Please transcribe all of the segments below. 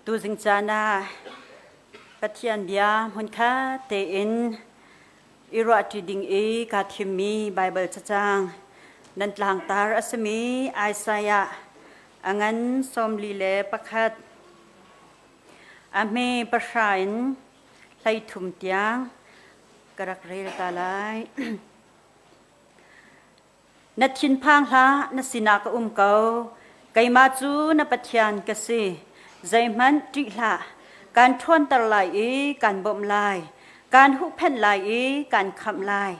ตูสิงจานาปัทยันเบียมุนค่าเตอินอิรัติดิงเอกาทิมีไบเบิลจางนันหลังตารัสมีไอซายะอังันสมลีเลประคัดอเมประชาอินไลทุมเตียงกระเรตาไลนัดชินพังละนัสินากเกาไกมาจูนปัทยันกษีใจมันจิละการทวนตะไลการบ่มลายการหุบแผ่นลายการคำลาย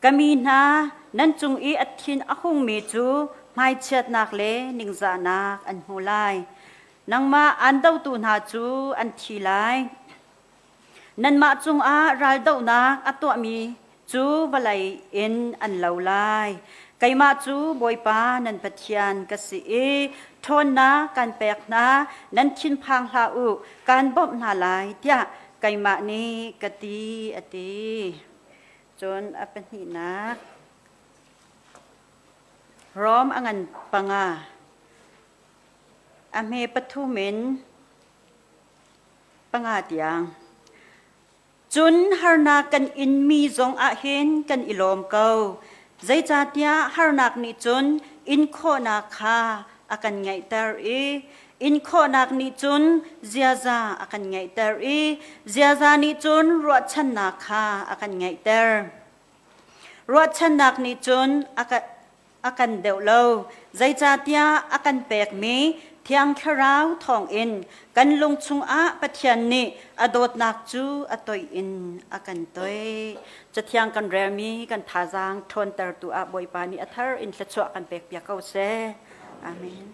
กามีนานั้นจุงอัทินอหุงมีจูไม่เชิดนักเลนิงจานักอันหูลายนังมาอันเดาตูนาจูอันทีลายนันมาจุงรัลเดานักอัตัวมีจูวลัยอินอันเหลาลายไกมาจูบอยปานันปัทยันกษีทนนาการแปกนานั้นชินพังลาอุการบ่มนาลายเดียไกมานีกตีอตีจนอปนินักร้อมอังันปังอาอเมปทุมินปังอาเตียงจุนฮาร์นากันอินมีจงอาเห็นกันอิลอมเกาใจจัดยาฮาร์นักนิจุนอินโคนาคาอากันไงตาอินโคนักนิจุนเจียซาอากันไงตาเจียซานิจุนรัวชันนาคาอากันไงตารัวชันนักนิจุนอากันเดวโลใจจัดยาอากันเปกมีเทียงคราวทองอินกันลงชุงปัทยันนีอดดนักจูอตอยอินอากันตอยจะเทียงกันเรมีกันทาจางทนตรตัวบอยปานีอัทร์อินละชัวกันเปกเปียกเอาเซอาเมน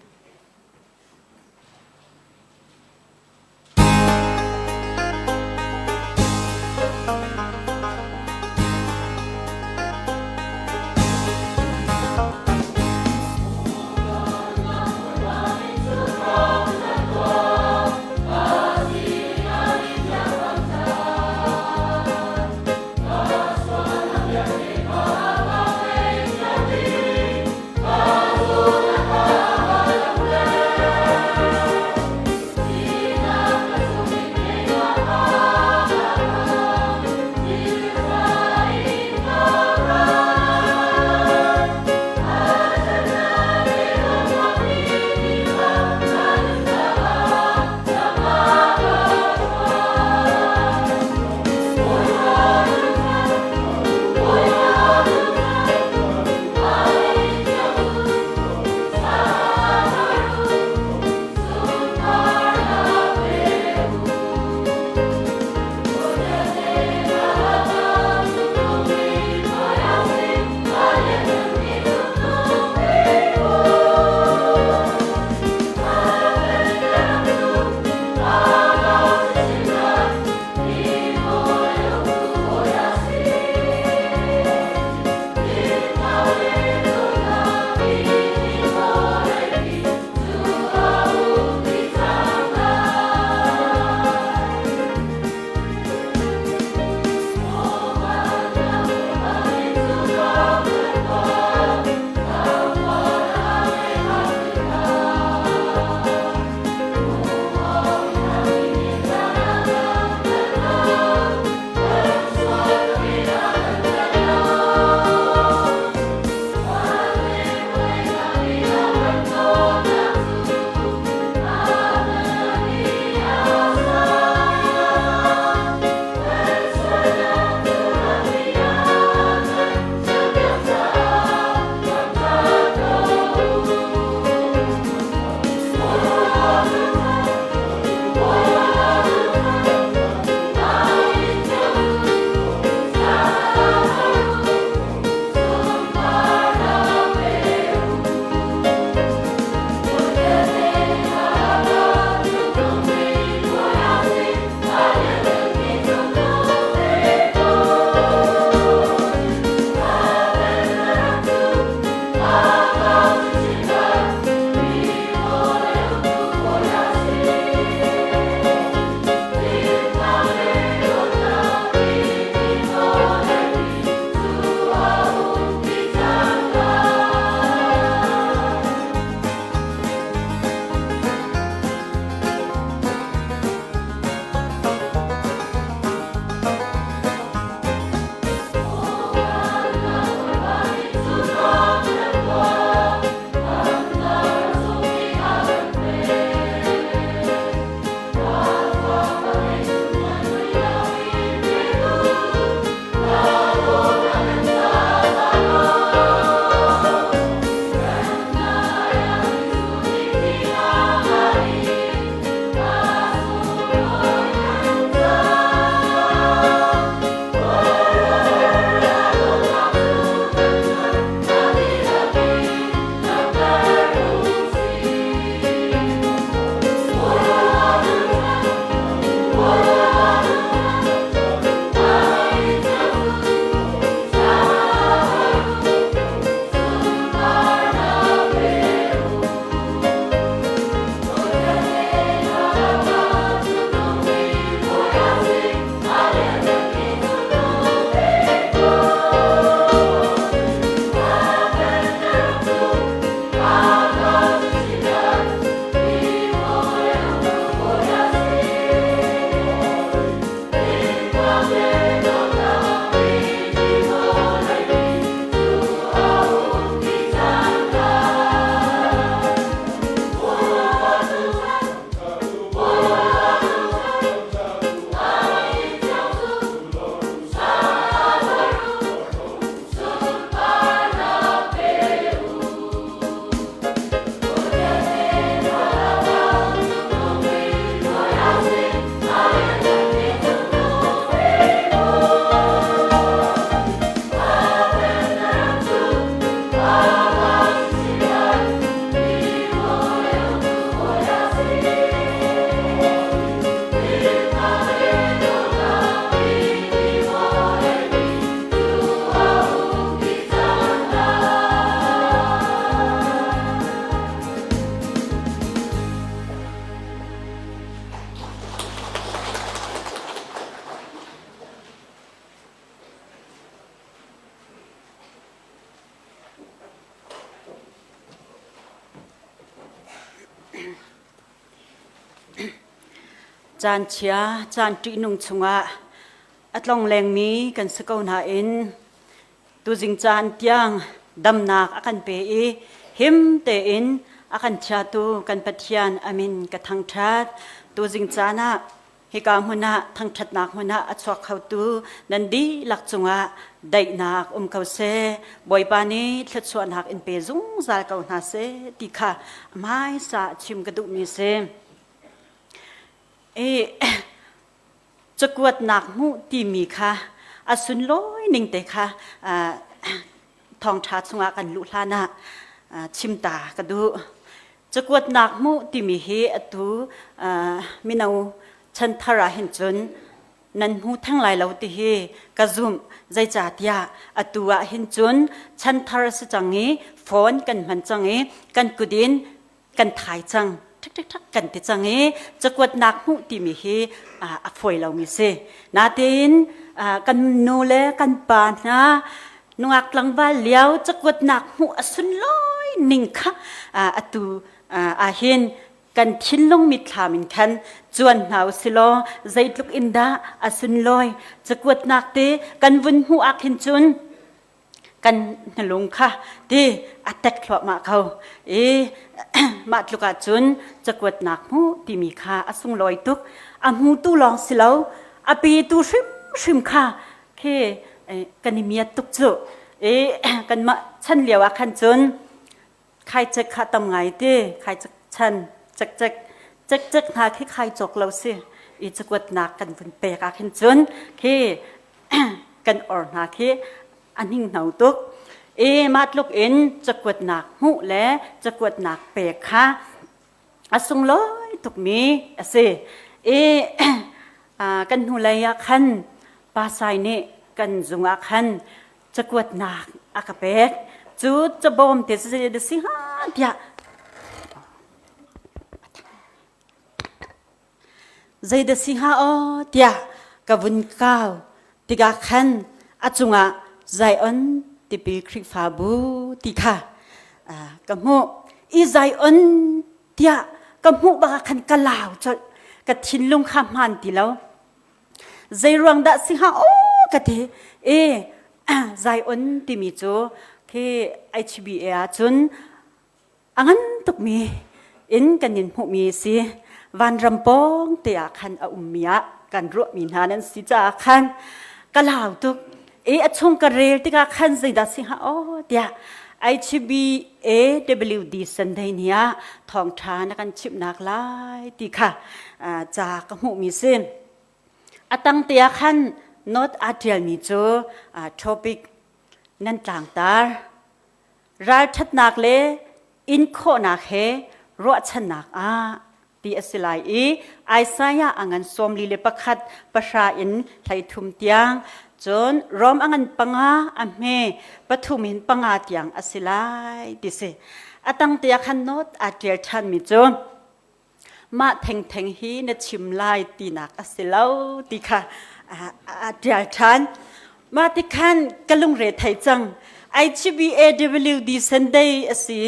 จานเชียจานจีนุงชงะอัตลองแรงมีกันสกาวนาอินตูจิงจานเตียงดำนักอากันเปอีหิมเตอินอากันชาตูกันปัทยานอามินกะทังทัดตูจิงจานะฮิกามุนะทังทัดนักมุนะอัจฉริเขาตูนันดีหลักจงะได้นักเขาเสบอยปานีทัดส่วนหักอินเปซุงซาลเขานาเสติค่ะไม่สะชิมกระดูมีเสจะกวดหนักมุตีมีค่ะอสุนลอยนิ่งแต่ค่ะทองชาสงกันลุลานะชิมตากระดูจะกวดหนักมุตีมีเฮอตูมินาวฉันทาราเห็นจนนันหูทั้งหลายเราตีเฮกระซุมใจจัดยาอตัวเห็นจนฉันทาราสจังเงฟอนกันมันจังเงกันกุดินกันถ่ายจังทักกันติจังเอจะกวดนักมุติมีเฮฝอยเรามีเสนาเตินกันนูเลกันปานนะนวกลังบ้านเลี้ยวจะกวดนักมุสุนลอยนิ่งค่ะตูเห็นกันทิ้นลงมิดขามินคันจวนหนาวสิโลใจลุกอินดาสุนลอยจะกวดนักเตกันวุ่นหัวเห็นจุนกันนลุงค่ะที่อัตแตกหลอกมาเขามาลุกาจุนจะกวดหนักมูที่มีค่าอสุงลอยตุกมูตู้ลองสิแล้วปีตู้ชิมค่ะกันมีตุกจุกันมาฉันเลียวขันจุนใครจะขาตำไงที่ใครจะฉันจักหาใครจกเราสิจะกวดหนักกันบนเปกขันจุนกันอ่อนหาอันนิ่งหนาวตุกมาลุกเอ็นจะกวดหนักหูและจะกวดหนักเปกค่ะสุงลอยตุกมีเสกันหูเลยขันปาไซเนกันจุงขันจะกวดหนักอากาเปกจุดจะบ่มเตสเดสิฮะเดียใจเดสิฮะอ๋อเดียกับวุนก้าวติกาขันอาจุงใจอันที่เป็นคริสฟาบูติค่ะกับโมใจอันเดียกับโมบางขันกะลาวจดกับทิ้งลงข้ามหันทีแล้วใจรวงดัสิฮะโอ้กะเทใจอันที่มีจูที่HBAจนอันตุกมีกันยินหูมีสิวันรำปองเตียขันอุมียกันรัวมีนานั้นสิจ่าขันกะลาวตุกชงกระเรลที่ก็ขันใจดัสิฮะโอ้เดียHBAWD สันเดเนียทองทานกันชิบนักไล่ที่ค่ะจากหูมีเส้นตั้งเตียขันโน้ตอาเดียลมีโจท็อปิกนั่นต่างตารายชัดนักเลอินโคนักเฮรัวชนักตีอสิไลไอซายาอังันสมลีเลปขัดประชาอินไทยทุมเตียงจนรอมอังันปังอาเมปฐุมินปังอาเตียงอสิไลดิเสตั้งเตียขันโนดอาเดียชันมิจนมาเทงฮีนชิมไลตีนักอสิเลาตีค่ะอาเดียชันมาที่ขันกะลุงเรไทยจังHBAWD สันเดย์อสิ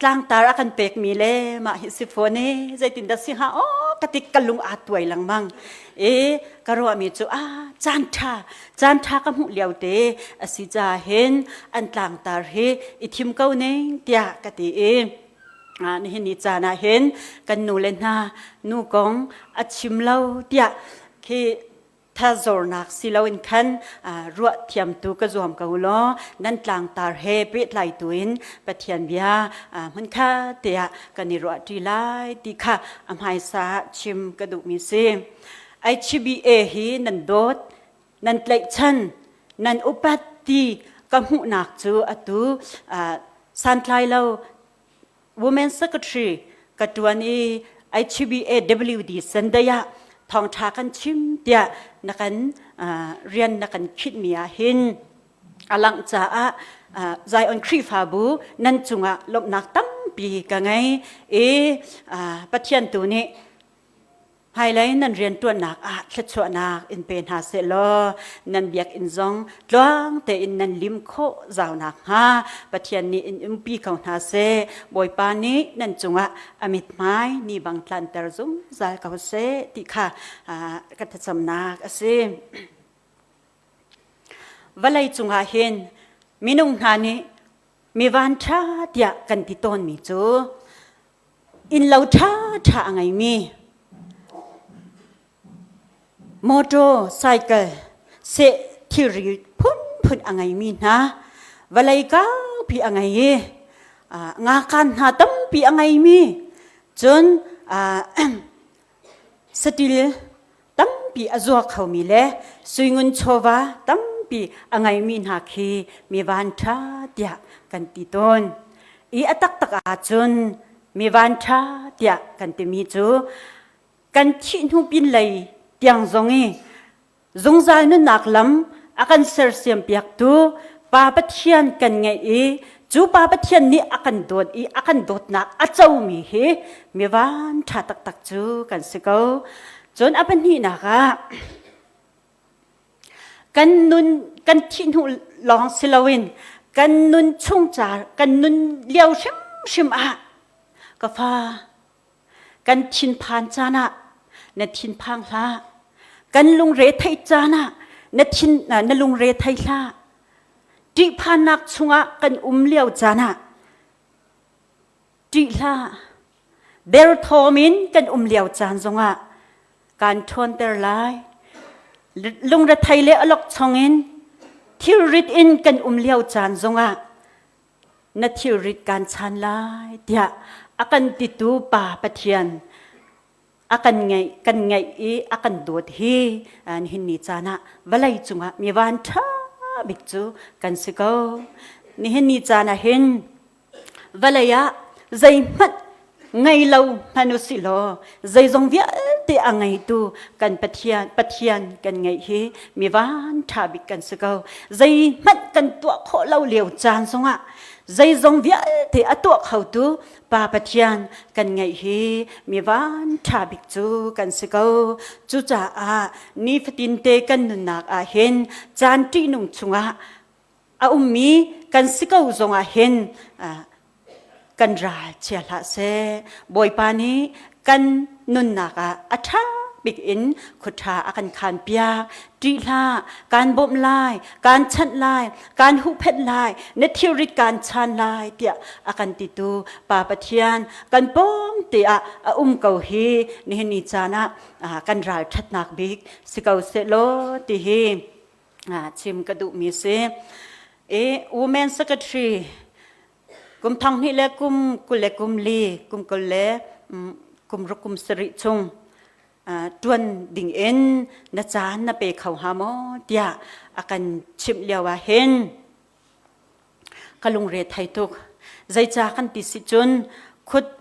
กลางตารักันเปกมีเล่มาฮิสิโฟเน่ใจตินดัสิฮะโอ้กติกลุงอาตวยหลังมังกรัวมีจูจานทากับหุเลียวเตอสิจาเห็นอันกลางตาเฮอิทิมเก้าเน่เตียกตินี่นิจานาเห็นกันนูเลนานูกงอัชิมเล่าเตียคือถ้าจอนักสิเราอินคันรัวเทียมตูก็รวมกันล้อนั่นกลางตาเฮปิดไหลตัวอินปะเทียนเบียมันค่าเตียกันนิรัวดีไลดีค่ะอำไฮสาชิมกระดูกมีเซHBA ฮีนันโดดนันเล็กชันนันอุปัตติกับหูนักจูอตูสันทลายเรา Women Secretary กับตัวนี้ HBAWD สันเดียทองทากันชิมเดียนักกันเรียนนักกันคิดมีหินหลังจากใจอันครีฟาบูนั่นจุงลบนักตั้มปีกันไงปัจจัยตัวนี้ ภายไลนั่นเรียนตัวหนักอาจชัวนักอินเป็นหาเสลอนั่นเบียกอินซองลวงแต่อินนั่นลิมโคเจ้าหนักฮะปัจจัยนี้อินปีเขาหาเสบอยปานี้นั่นจงะอมิตไม้นี่บางทันแต่ซุ่มใจเขาเสติค่ะกัตสำนักเสวันไรจงะเห็นมินุงหานี้มีวันชาเดียกันติต้นมีจูอินเราชาไงมีมอเตอร์ไซค์เสที่รีพุ่นอะไรมีนะวันไรก็พี่อะไรงาการหาตั้มพี่อะไรมีจนสติลตั้มพี่อจวกเขามีเลยสุยเงินโชวาตั้มพี่อะไรมีนักขี้มีวันชาเดียกันติดต้นอีอัตักอาจนมีวันชาเดียกันติมีจูกันชินหูบินเลยยังทรงจงใจนั้นนักล้ำอาการเสียเสียมเปียกตัวป้าปะเทียนกันไงจูป้าปะเทียนนี่อาการโดดอาการโดดนักอาเจ้ามีวันชาตักจูกันสิเขาจนอาเป็นนี่นะคะกันนุนกันชินหูลองสิลาวินกันนุนชงจากันนุนเลี้ยวชิมก็ฟ้ากันชินผ่านจานะเนทินพังละกันลุงเรไทยจานะเนลุงเรไทยละดิพานักชงะกันเลี้ยวจานะดิละเดลโทมินกันเลี้ยวจานจงะการทนเตอร์ไลลุงเรไทยเลอลกชงอินที่ริดอินกันเลี้ยวจานจงะนัที่ริดการชันไลเดียอากันติดูป่าปะเทียนakan ngai akan dot hi an hin ni chana walai chunga mi wan tha bik chu kan siko ni hin ni chana hin walaya zai mat ngai lo hanu silo zai zong via te angai tu kan pathian kan ngai hi mi wan tha bik kan siko zai mat kan tu kho lo liu chan songa zai zong via te atok khau tu pa pathian kan ngai hi mi van tha bik chu kan sikau chu cha ni fatin te kan nunak hen chan ti nung chunga ummi kan sikau zonga hen kan ra chia la se boy pa ni kan nunaka atha big in ขุดหาอาการขานเปียกดีล่าการบ่มลายการชันลายการหุบเพชรลายเนทิริการชันลายเตียอาการติดูป่าปะเทียนการป้องเตียเกาฮีนี่นี่จานะการรายทัดนักบิ๊กสิเกาเสโลตีฮีชิมกระดูมีเสwomen secretary กุมทองนี่เล็กกุมกุเล็กกุมลีกุมกุเล็กกุมรุกุมสริชงจวนดิ่งเอ็นนะจานนะเปเขาหาหมอเดียอากันชิมเลียวเห็นกะลุงเรไทยทุกใจจากันติสิจุน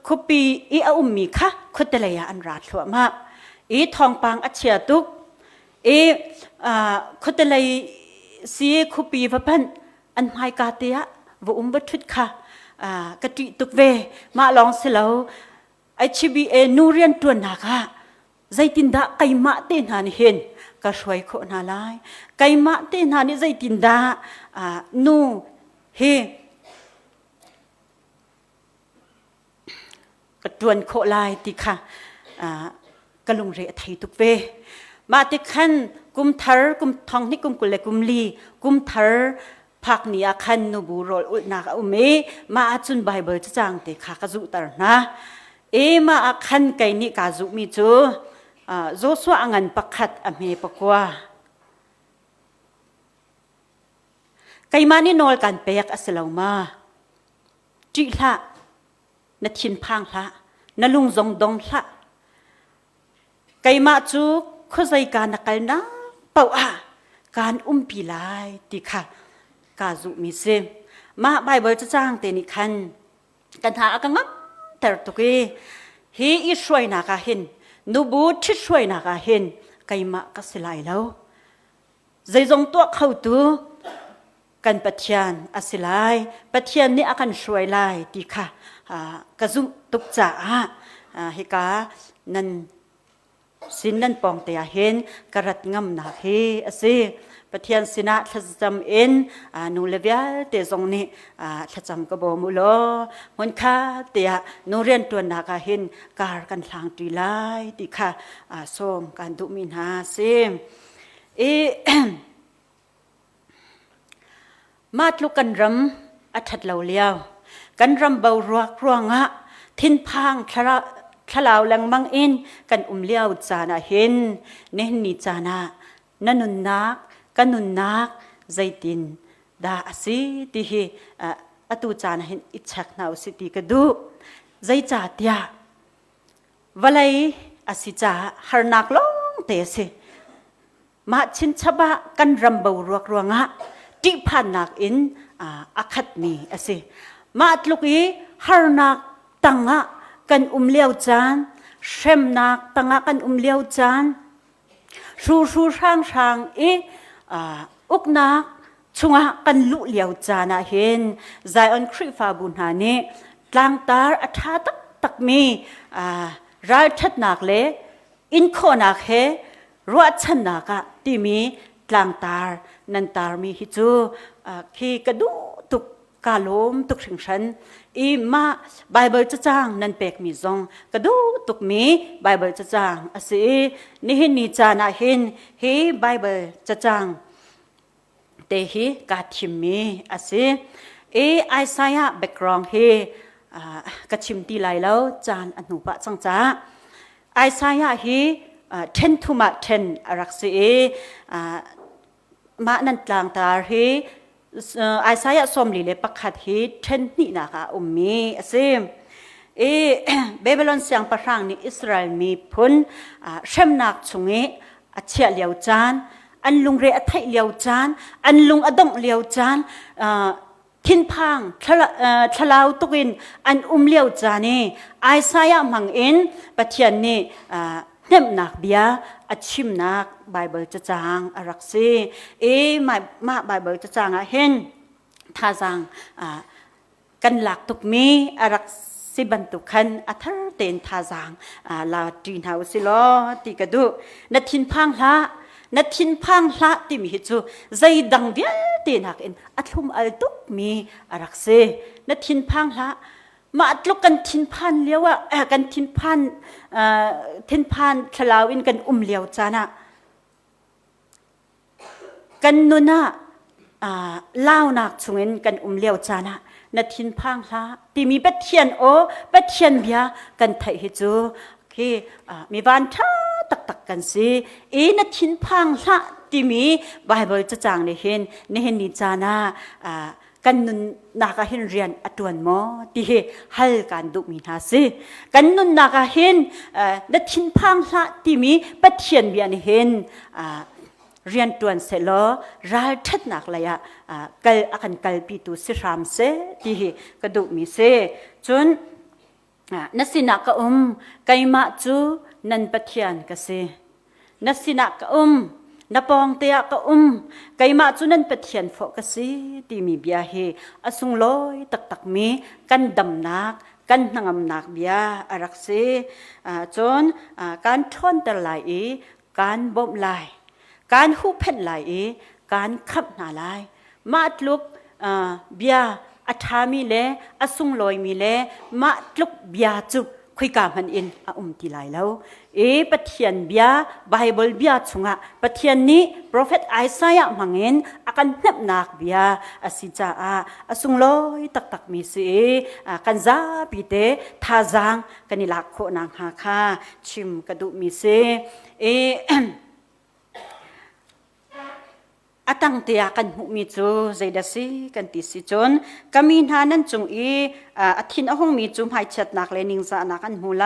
คุปีอีมีค่ะคุดแต่ละยาอันราดหัวมาทองปางอัจฉริยตุกคุดแต่ละสีคุปีพระพันอันไม่กาเตียวุบัตุดค่ะกะติตุกเวมาลองเสลาHBA นูเรียนตัวหนักค่ะใจตินดาไก่มาเต้นหานี่เห็นก็ช่วยคนหาไล่ไก่มาเต้นหานี่ใจตินดานูเฮกระตวนโคลายติค่ะกะลุงเรไทยตุกเวมาติขันกุมทาร์กุมทองนี่กุมกุเลกุมลีกุมทาร์พักนี้ขันนูบูโรลอุนักอุเมมาจุนไบเบิลจะจางติค่ะกะจุตาร์นะมาขันไก่นี่กะจุมีจูโจสวางันปักขัดอเมปกว่าไก่มานี่นอลกันเปียกอสลาวมาจีละนัดชินพังละนัลุงจงดงละไก่มาจูข้อใจการนักการนะเป่าการปีลายติค่ะกาจุมีเซมาใบเบอร์จะจ้างเตนิคันกันหาอากงับแต่ตุกีฮีอีช่วยนักเห็นนูบูที่ช่วยนักเห็นไก่มาก็สลายแล้วใจจงตัวเข้าตัวกันปัจจัยอสิลายปัจจัยนี้อาการช่วยลายดีค่ะกระซุ่มตุกจ่าเฮกานั่น สินนั่นปองเตียเห็นกระดงำนักเฮอสิปะเทียนสินะทศจำเอ็นนูเลเวียเตจงนี่ทศจำกบมุโลมันค่าเตียนูเรียนตัวนักเห็นการกันทางตีไลติค่ะส้มการดุมินหาซิมาดลูกกันรำอัฐเหลาเลียวกันรำเบารัวครัวงะทินพังทะลาวแรงมังอินกันเลียวจานาเห็นเนหนีจานานันุนนักกันนุนนักใจตินดาสิที่อตูจานาเห็นอิจฉาหนาวสิติกดูใจจ่าเตียวลัยอสิจ่าฮาร์นักลงเตสิมาชินชบะกันรำเบารัวครัวงะที่ผ่านนักอินอาคัดมีสิมาตลุกีฮาร์นักตังะกันเลียวจานเชมนักตังะกันเลียวจานชูช่างอุกนักชุงะกันลุเลียวจานะเห็นใจอันคริฟาบุญหานีกลางตาอัฐาตักมีรายทัดนักเลอินโคนักเฮรัวชันนักที่มีกลางตานันตามีฮิจูที่กระดูตุกกาลมตุกถึงฉันมาไบเบิลจะจางนันเป็กมีซองกระดูตุกมีไบเบิลจะจางสินี่เห็นนิจานะเห็นเฮไบเบิลจะจางเตหิกาทิมมีสิไอซายะแบกรองเฮกระชิมตีไหลแล้วจานอนุปะจังจ้าไอซายะเฮ10 to 10รักสิมานันกลางตาเฮไอซายะสมลีเลปักขัดฮีเทนนี่นะคะมีสิเบเบลอนเสียงประรังนี่อิสราเอลมีพ้นเชมนักชุงเชียเลียวจานอันลุงเรอไทยเลียวจานอันลุงอดงเลียวจานทินพังทลาวตุกินอันเลียวจานี่ไอซายะมังอินปะเทียนนี่เนมนักเบียอัชิมนักไบเบิลจะจางอารักซีมาไบเบิลจะจางเห็นท่าจางกันหลักตุกมีอารักซีบันตุขันอัทเตนท่าจางลาจีนเฮาสิโลติกระดูนัดทินพังละนัดทินพังละที่มีจูใจดังเดียเตนักเอ็นอัทลุมอัลตุกมีอารักซีนัดทินพังละมาอัดลูกกันทินพันเลี้ยวกันทินพันทลาวินกันเลี้ยวจานะกันนุนะเล่านักชงเงินกันเลี้ยวจานะนัดทินพังละที่มีเป็ดเทียนเป็ดเทียนเบียกันไทยฮิจูที่มีบ้านท่าตักกันสินัดทินพังละที่มีไบเบิลจะจางในเห็นนิจานะกันนุนนักเห็นเรียนอตวนมอที่ฮัลกันดุมินาสิกันนุนนักเห็นดัชชินพังละที่มีปัจเจียนเบียนเห็นเรียนตวนเสลอรัลทัดนักเลยกัลอากันกัลปีตุสิรามเสที่กระดุมิเสจนนัสินักไกมาจูนันปัจเจียนกสินัสินักนปองเตียก็ไกมาจุนันเป็ดเทียนโฟกัสที่มีเบียเฮอสุงลอยตักมีกันดำนักกันนางนักเบียอารักเซจนการทอนตะไหลการบ่มไหลการหูเพ่นไหลการขับหนาไหลมาตลุกเบียอัฐามีเลอสุงลอยมีเลมาตลุกเบียจุคุยกับมันอินที่ไหลแล้วปะเทียนเบียไบเบิลเบียชุงปะเทียนนี้โปรเฟตไอซายะมังเงินอากันนับนักเบียสิจ้าสุงลอยตักมีสิกันซาปีเตทาจังกันนิลักโคนางหาคาชิมกระดุมีสิตั้งเตียกันหุมีจูใจดัสิกันติสิจนกามีนานันจงอาทินอหงมีจูหายชัดนักเลนิงสานักอันหูไล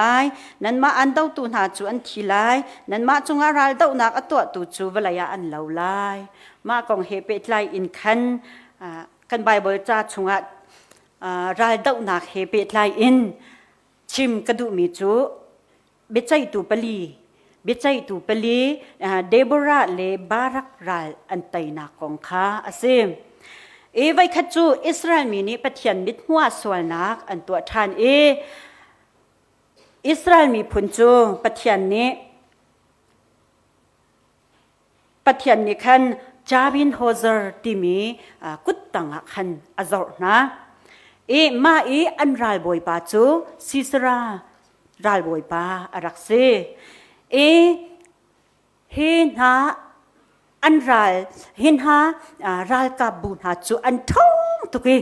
นั้นมาอันเต้าตูนาจูอันทีไลนั้นมาจงอาราลเต้านักตัวตูจูเวลายาอันเหลาไลมากองเฮเปตไลอินคันกันไบเบิลจ้าจงอาราลเต้านักเฮเปตไลอินชิมกระดูมีจูเบใจตูปลีบิจัยตูเปลีเดโบราเลบารักรัลอันไตนักของข้าอาเซมไว้ขัดจูอิสราเอลมีนี้ปะเทียนมิดหัวส่วนนักอันตัวทานอิสราเอลมีผลจูปะเทียนนี้ ปัทยันนี่คันจาบินโฮเซอร์ที่มีกุตตังคันอจอร์นะมาอันรัลบอยปาจูซิสรารัลบอยปารักเซเฮนาอันรัลเฮนารัลกับบุญหาจูอันท้องตุกี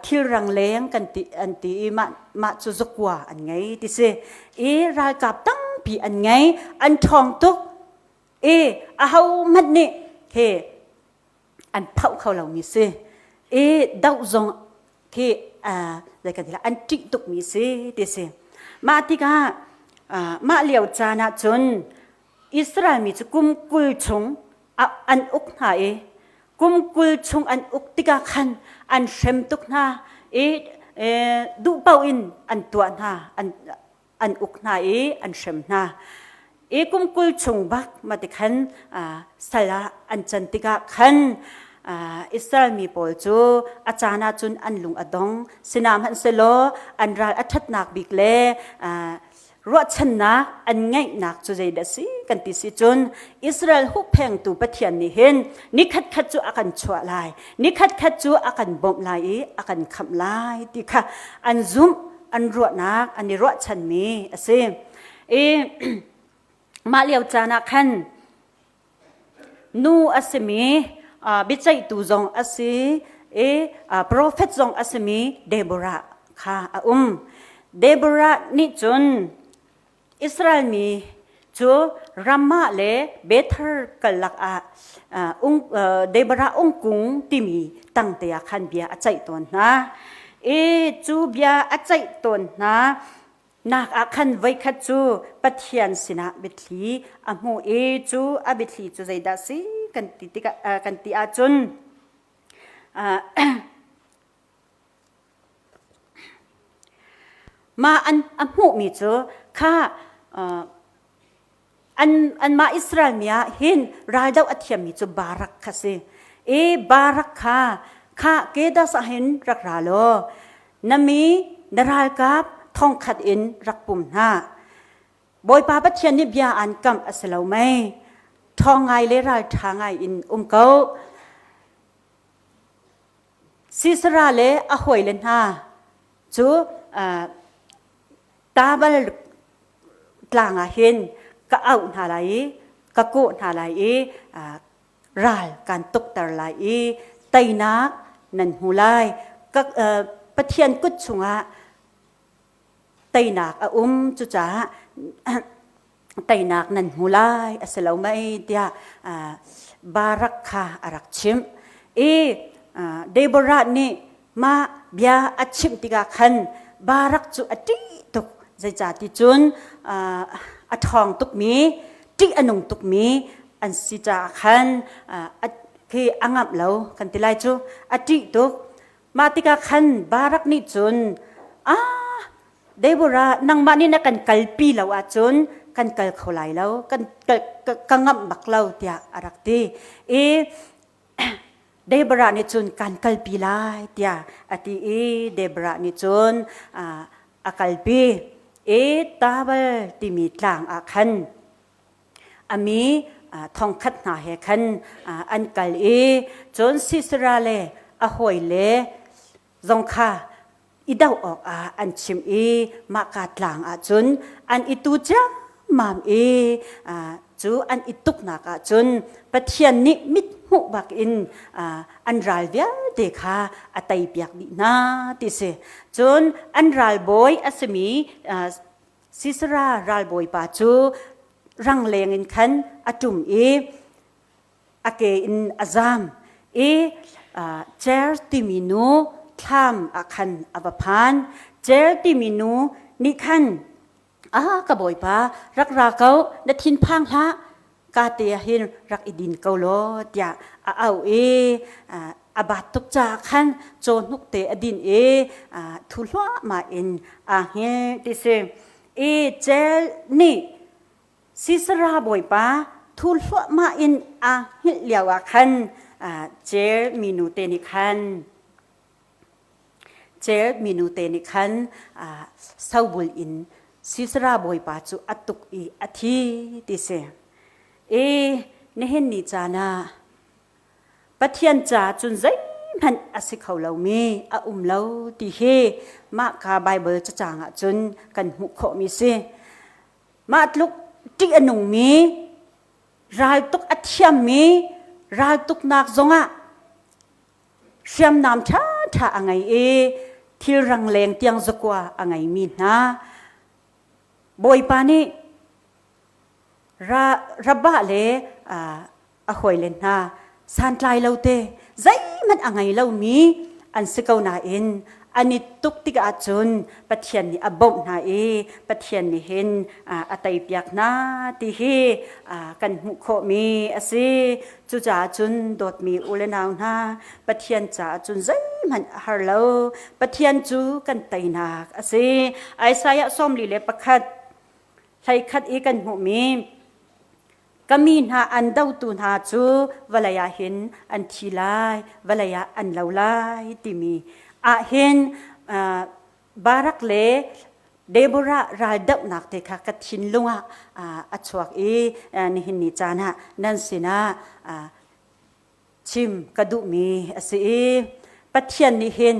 ที่รังเลงกันติอันติมาจูจกว่าอันไงติเซรัลกับตั้งปีอันไงอันท้องตุกอาเฮามันนี่เฮอันเผาเขาเหล่ามีเซดาวจงเฮอะไรกันทีละอันจิตุกมีเซติเซมาติกามาเลียวจานะจนอิสราเอลมีจุกุมกุลชงอันอุกนากุมกุลชงอันอุกติกาขันอันเชมตุกนาดูเป้าอินอันตัวนาอันอุกนาอันเชมนากุมกุลชงบักมาติขันสละอันจันติกาขันอิสราเอลมีปอลจูอาจารย์จุนอันลุงอดงสนามฮันเซโลอันรัลอัฐนักบิกเล่รวดชนะอันง่ายนักจูใจดัสิกันติสิจุนอิสราเอลหุบแพงตูปะเทียนนี่เห็นนิคัดจูอากันชัวลายนิคัดจูอากันบ่มลายอากันคำลายติค่ะอันซุมอันรวดนักอันนี้รวดชันมีเสมาเลียวจานะขันนูอัสมีบิจัยตูจงอัสโปรเฟตจงอัสมีเดโบราค่ะเดโบรานี่จุนอิสราเอลมีจูรามาเลเบเทอร์กัลลักเดโบราองกุงที่มีตั้งแต่ขันเบียอใจตนนะจูเบียอใจตนนะนักอาคันไว้ขัดจูปัทยันสินะบิทลีอโมจูอบิทลีจูใจดัสิกันติอาจุนมาอันหูมีจูข้าอันมาอิสราเอลมีเห็นรายดาวอัฐยมีจูบารักค่ะสิบารักค่ะเกดาสเห็นรักราโลนมีนรายกับทองขัดอินรักปุ่มหน้าบอยปาปัทยันนิบยาอันกำอัสลาวไม่ทองไงเลรายทางไงอินเกาซิสราเลอหวยเลนฮาจูตาบลกลางเห็นก็เอาหาไหลก็โกหาไหลรัลการตกตะไหลไตนักนันหูไลก็ปัทยันกุศงะไตนักจุจ้าไตนักนันหูไลอัสลาวไม่เดียบารักคาอารักชิมเดโบรานี่มาเบียอัชิมติกาขันบารักจูอติตุกใจจ่าติจุนอทองตุกมีติอนุงตุกมีอันสิจ่าขันคืออ่างอับเหลากันติไลจูอติตุกมาติกาขันบารักนี่จุนเดโบรานังมานี่นะกันกัลปีเหลาอาจุนกันกัลเขาไหลเหลากันงับบักเหลาเตียอารักตีเดบรานิจุนการกัลปีลายเตียอติเดบรานิจุนอากัลปีตาบลติมีตลางอาคันอามีทองคัดนาเฮคันอันกัลจนซิสราเลอหวยเลจงค่าอีดาวออกอันชิมมากาตลางจุนอันอิตูจ้ามามจูอันอิตุกนักจุนปัทยันนิมิดหุบักอินอันรัลเวียเดคาอัตัยเปียกดีนาติเสจุนอันรัลบอยอัสมีซิสรารัลบอยปาจูรังเลงอินขันอจุมอเกอินอาซามเจลติมินูทามอาคันอวพานเจลติมินูนิคันกระบอยปารักราเกาดัทินพังละกาเตียหินรักอิดินเกาโลดยาเอาอบาดตุกจากขันโจนุกเตอดินทุลวมาอินเฮติเซเจลนี่ซิสราบอยปาทุลวมาอินฮิเลียวขันเจลมินูเตนิขันเจลมินูเตนิขันเศร้าบุลอินซิสราบอยปาจูอัตุกอธิติเซ ในเห็นนี่จานาปะเทียนจ่าจุนใจมันอาศัยเขาเรามีเราตีเฮมากาไบเบิลจะจางจุนกันหุขมีเสมาลุกจิอนุมีรายตุกอัจฉริมีรายตุกนักจงเชื่อมน้ำท่าอังไงที่รังเลงเตียงสกว่าอังไงมีนะบอยปานีระบะเลหอยเลนนะสันไลเราเตใจมันอังไงเรามีอันสกาวนาอินอันนี้ตุกติกอาจุนปะเทียนนี่อบนาปะเทียนนี่เห็นอัตยเปียกนาที่เฮกันมุขมีอาศัยจุจ่าจุนโดดมีอุเลนาวนาปะเทียนจ่าจุนใจมันฮาร์โลปะเทียนจูกันไตนักอาศัยไอสายส้มลีเลปะคัดใช้คัดอีกันมุมีก็มีนาอันดาวตูนาจูวลายาเห็นอันทีลายวลายาอันเลาลายที่มีเห็นบารักเลเดโบราราดับนักเตะกัดชินลุงอัจฉรินี่เห็นนิจานะนั่นสินะชิมกระดูมีสิปัจเจียนนี่เห็น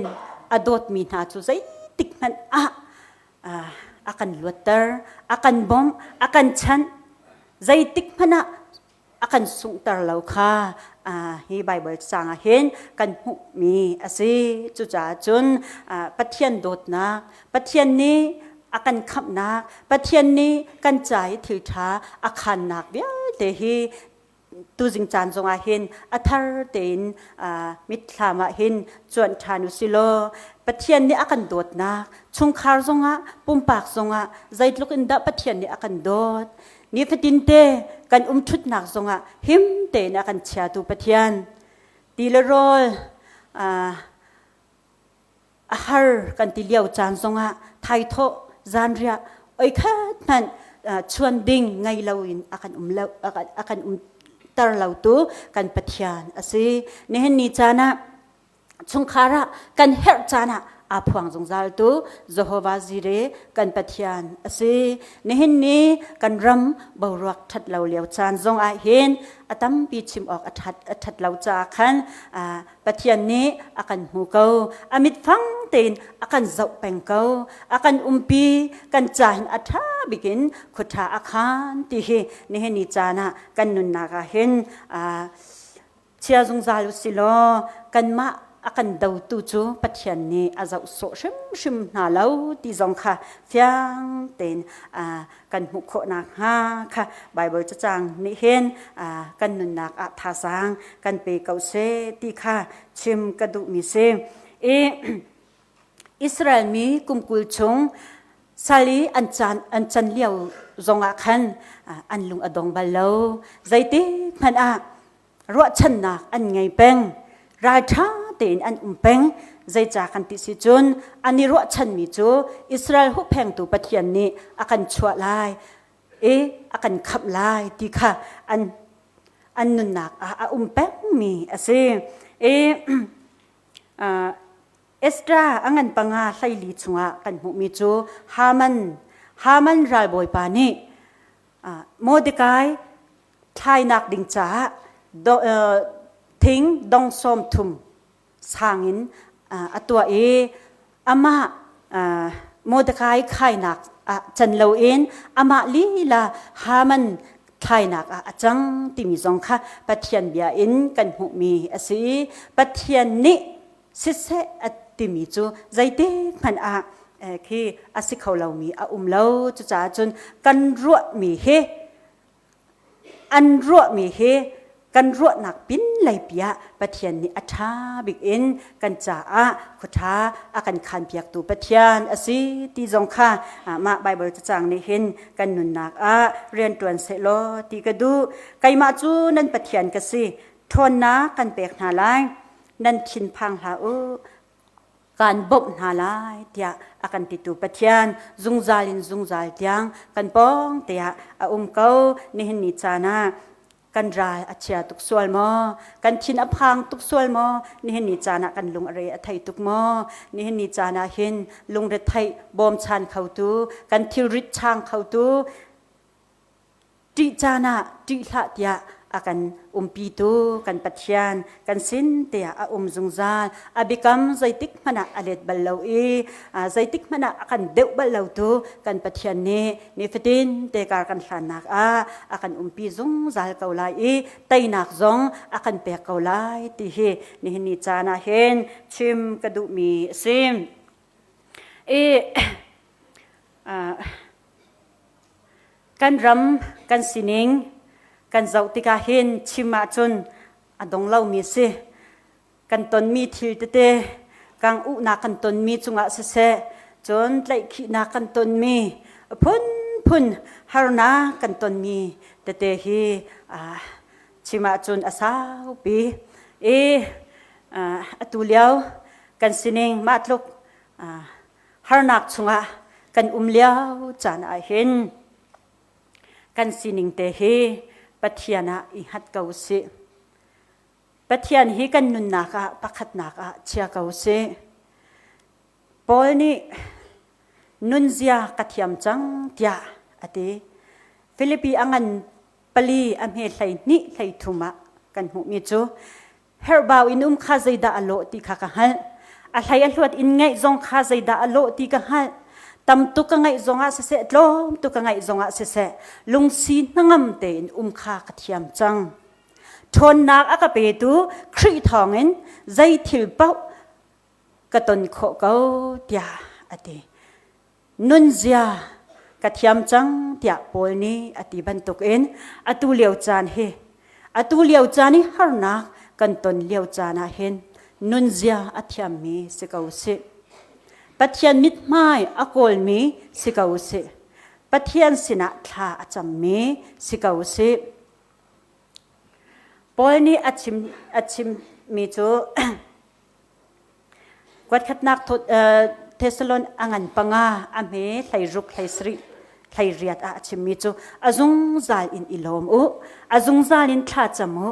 อดดมีนาจูใจติกมันakan luater akan bom akan chan zaitik mana akan sungtar lau kha hi bible sang hen kan hu mi asi chu cha chun pathian dot na pathian ni akan khap na pathian ni kan chai thil tha akhan nak bia te hi tu jing chan zonga hen athar ten mit thlama hen chuan thanu silo pathian ni akan dot na chungkhar zonga pumpak zonga zaitluk inda pathian ni akan dot ni fatin te kan thut nak zonga him te na kan chia tu pathian tilerol ahar kan tiliau chan zonga thai tho zanria oi khat man chuan ding ngai lawin akan lau akan tar lau tu kan pathian asi nehen ni chana chungkhara kan her chana aphuang zongjal tu Jehovah Jireh kan pathian asi nehen ni kan ram boruak that lau liao chan zong a hen atam pi chim ok athat lau cha khan pathian ni akan hu ko amit phang ten akan zau peng ko akan umpi kan chan atha bikin khutha akhan ti he nehen ni chana kan nun na ka hen chia zongjal silo kan ma akan dau tu chu pathian ni azau so shim na lau ti zong kha fyang ten kan mu kho na ha kha bible cha chang ni hen kan nun nak a tha sang kan pe kau se ti kha chim ka du mi se Israel mi kumkul chung sali an chan liao zonga khan an lung adong balo zaiti man ro chan nak an ngai peng ra tha ten an peng zai cha kan ti si chun ani ro chan mi chu Israel hu pheng tu pathian ni akan chua lai akan khap lai ti kha an nun nak peng mi ase Estra angan panga saili chunga kan mu mi chu Haman ral boy pa ni Mordecai thai nak ding cha thing dong som thum sangin atwa ama Mordecai khai nak chan lo in ama li la Haman khai nak achang ti mi zong kha pathian bia in kan mu mi asi pathian ni sise ti mi chu zaite man khi asikhau lo mi lo chu cha chun kan ruwa mi he an ruwa mi he kan ruwa nak pin lai pia pathian ni atha big in kan cha khutha akan khan piak tu pathian asi ti zong kha ma bible cha chang ni hin kan nun nak rian tuan se lo ti ka du kai ma chu nan pathian ka si thon na kan pek na lai nan thin phang ha kan bob na lai tia akan titu pathian zungjal tiang kan pong tia ko ni hin ni chana kan rai achia tuk sual mo kan thin aphang tuk sual mo ni hin ni chana kan lung are athai tuk mo ni hin ni chana hin lung re thai bom chan khau tu kan thil rit chang khau tu ti chana ti hla tia akan umpitu kan pathian kan sin te a zungzal abikam zaitik mana alet ballo zaitik mana akan deu ballo tu kan pathian ni fetin te kar kan thlanak akan umpi zungzal kaulai tainak zong akan pe kaulai ti hi ni chana hen chim kadu mi sim kan ram kan sining kan zautika hin chima chun adong lau mi se kan ton mi thil te kang u na kan ton mi chunga se chon tlai khi na kan ton mi phun harna kan ton mi te hi chima chun asau pi atuliao kan sining matluk harnak chunga kan umliao chan a hin kan sining te hi pathiana I hat kausi pathian hi kan nun naka pakhat naka chia kausi polni nunzia kathiam chang tia ati Philippi angan pali amhe thlai ni thlai thuma kan hu mi chu herbau inum kha zaida alo ti kha ka hal a thlai a hluat in ngai zong kha zaida alo ti ka hal tam tu ka ngai zonga se tlom tu ka ngai zonga se lungsi nangam te in kha kathiam chang thon nak aka pe tu khri thongin zai thil pau ka ton kho ko tia ati nunzia kathiam chang tia polni ati bantuk in atu leu chan he atu leu chani harna kan ton leu chana hen nunzia athiam mi se kau se pathian mit mai akol mi sikau se pathian sina thla acham mi sikau se polni achim mi chu kwat khatnak thot Thessalon angan panga ame thlai ruk thlai sri thlai riat achim mi chu azung zal in ilom azung zal in thla chamu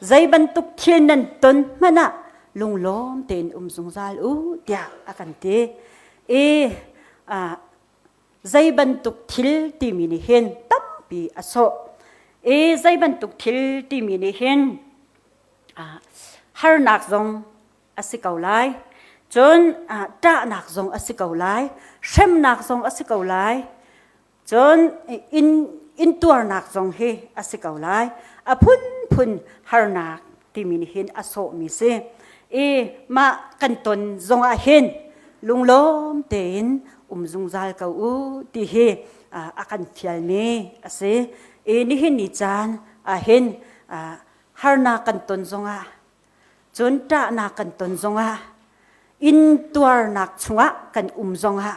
zaiban tuk thil nan ton mana lunglom ten zung zal tia akan te zai bantuk thil ti mini hen tampi aso zai bantuk thil ti mini hen har nak zong asikaulai chon ta nak zong asikaulai shem nak zong asikaulai chon in tuar nak zong he asikaulai phun har nak ti mini hen aso mi se ma kanton zong a hen lunglom ten zungzal ka ti he akan fial me ase ni hin ni chan a hen harna kan ton zonga chon ta na kan ton zonga in tuar nak chunga kan zonga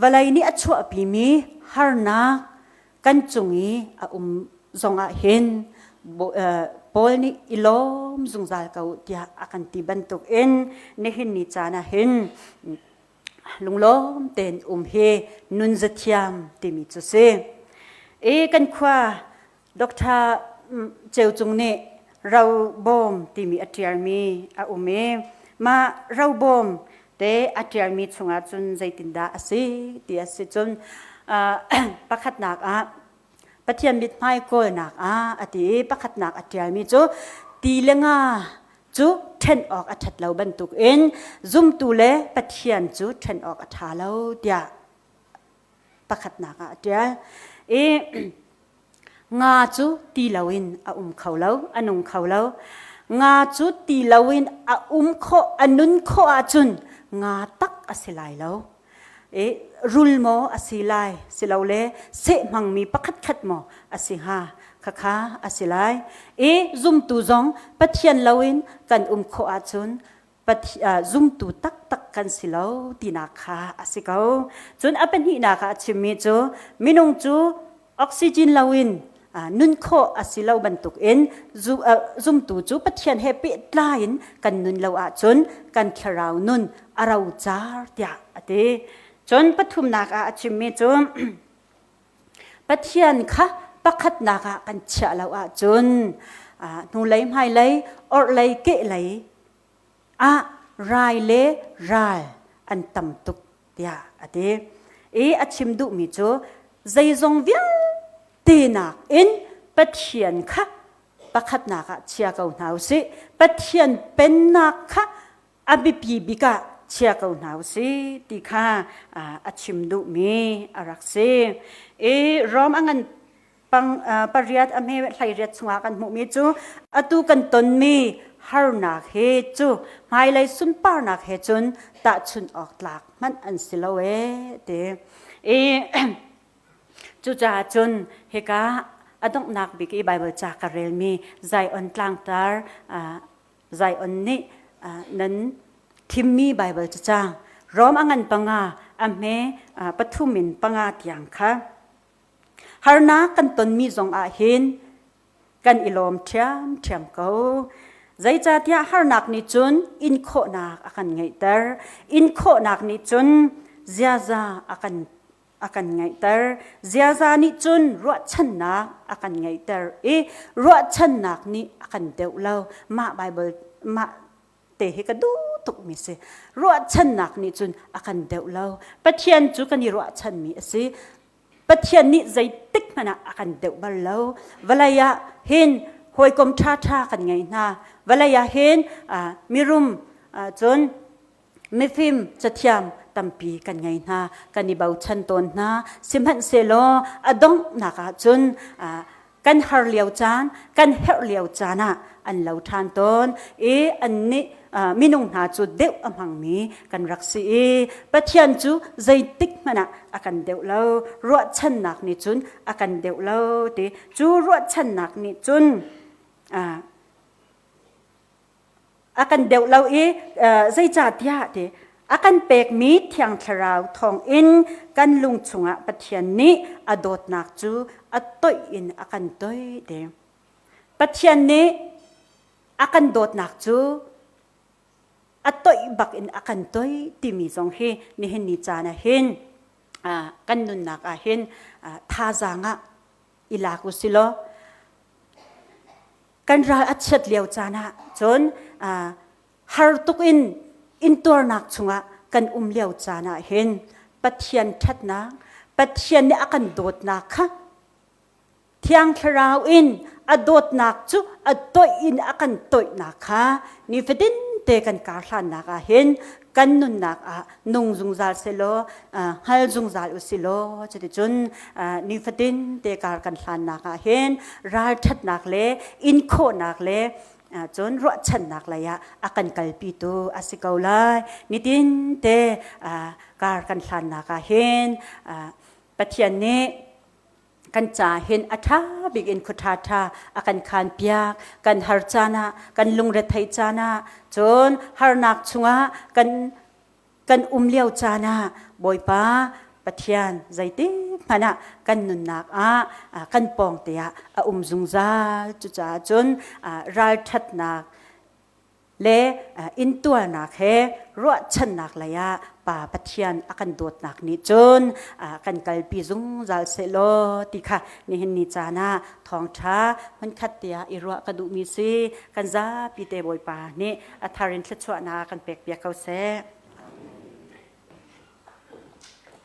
valai ni achua pi mi harna kan chungi a zonga hen polni ilom zungzal kau tia akan tibantuk en nehin ni chana hen lunglom ten he nunzathiam timi chu se kan khwa Dr. Cheu chung ne rau bom timi atiar mi a ma rau bom te atiar mi chunga chun zaitinda ase ti ase chun pakhat nak pathian mit mai kol nak ati pakhat nak atial mi chu ti lenga chu then ok athat lo bantuk en zum tu le pathian chu then ok atha lo tia pakhat nak atial nga chu ti lawin a khaulo anung khaulo nga chu ti lawin a kho anun kho a chun nga tak asilai lo rulmo asilai silaule se mangmi pakhat khat mo asiha khakha asilai zum tu zong pathian lawin kan kho achun zum tu tak tak kan silau tina kha asikau chun apen hi na kha chimi chu minung chu oxygen lawin nun kho asilau bantuk en zum tu chu pathian happy line kan nun law achun kan kharau nun arau char tia ate chon pathum naka achimi chum pathian kha pakhat naka kan chalawa chun nu lai mai lai or lai ke lai rai le ral an tam tuk tia ate achim du mi chu zai zong vial ตีนักอินปัทยันค่ะประคัดนักเชียเขาหนาวสิปัทยันเป็นนักค่ะอบิปีบิกะเชียเขาหนาวสิตีค่ะอาชิมดุมีอารักสิรอมอังันปังปริยัติอเมไหลเรียดสงกันมุมีจูอตุกันตนมีฮาร์นักเฮจูไม่เลยสุนปาร์นักเฮจุนตะชุนออกหลักมันอันสิลเวเดจูจ่าจุนเฮกาอดงนักบิกีไบเบิลจากกเรลมีใจอันตลังตาร์ใจอันนี้นั้นทิมมีไบเบิลจางรอมอังันปังอาอเมปทุมินปังอาที่ยังค่ะฮาร์นักกันตนมีจงอาหินกันอิลอมเทียมเขาใจจ่าที่ฮาร์นักนิจุนอินโคนักอากันไงเตอร์อินโคนักนิจุนเจียซาakan ngai tar ziaza ni chun ruat chan nak akan ngai tar ruat chan nak ni akan deulo ma bible ma te he ka du tuk mi se ruat chan nak ni chun akan deulo pathian chu kan ni ruat chan mi ase pathian ni zai tik mana akan deu bal lo walaya hin hoi kom tha kan ngai na walaya hin mirum chun mi phim chathiamตัมปีกันไงนะกันนิบาวชันตนนะสิมันเซโลอดงนักจนกันฮาร์เลียวจานกันเฮร์เลียวจานะอันเหล่าทานตนอันนี้มินุงนาจุดเดวอมังมีกันรักสีปะเทียนจูใจติกมันอากันเดวเล่ารัวชันนักนี่จุนอากันเดวเล่าดิจูรัวชันนักนี่จุนอากันเดวเล่าใจจัดยาดิอากันเปกมีเทียงทราวทองอินกันลุงชุงปะเทียนนี้อดดนักจูอต้อยอินอากันต้อยเดปะเทียนนี้อากันโดดนักจูอต้อยบักอินอากันต้อยที่มีสองเฮนี่เห็นนิจานะเห็นกันนุนนักเห็นท่าจางอิลากุสิโลกันรายอัจฉริยะจานะจนฮาร์ตุกอินตัวนักชงกันเลี้ยวจานะเห็นปะเทียนทัดนักปะเทียนนี่อากันโดดนักค่ะเทียงคราวอินอโดดนักจูอตัวอินอากันตัวนักค่ะนี่ฟดินเตกันการหลานนักเห็นกันนุนนักนุ่งจุงจัลเซโลฮัลจุงจัลอุสิโลจะได้จนนี่ฟดินเตการกันหลานนักเห็นรัลทัดนักเลอินโคนักเลจนรัวชันนักเลยอากันกัลปีตูอาศิกาลายนิดินเตการกันหลานนักเห็นปะเทียนนี้กันจ่าเห็นอัฐาบิกินคุทาทาอากันคานเปียกกันฮาร์จานะกันลุงเรทัยจานะจนฮาร์นักชงกันเลี้ยวจานะบอยป้าปะเทียนใจติมันกันนุนนักกันปองเตียจุงซาจุจ่าจนรัลทัดนักเลอินตัวนักเฮรัวชันนักเลยป่าปะเทียนอากันโดดนักนี่จนกันกัลปีจุงจัลเซโลติค่ะนี่เห็นนิจานะทองช้ามันขัดเตียอิรัวกระดูมีซีกันซาปีเตบอยป่านี่ทารินเชชวนากันเปียกเขาเซ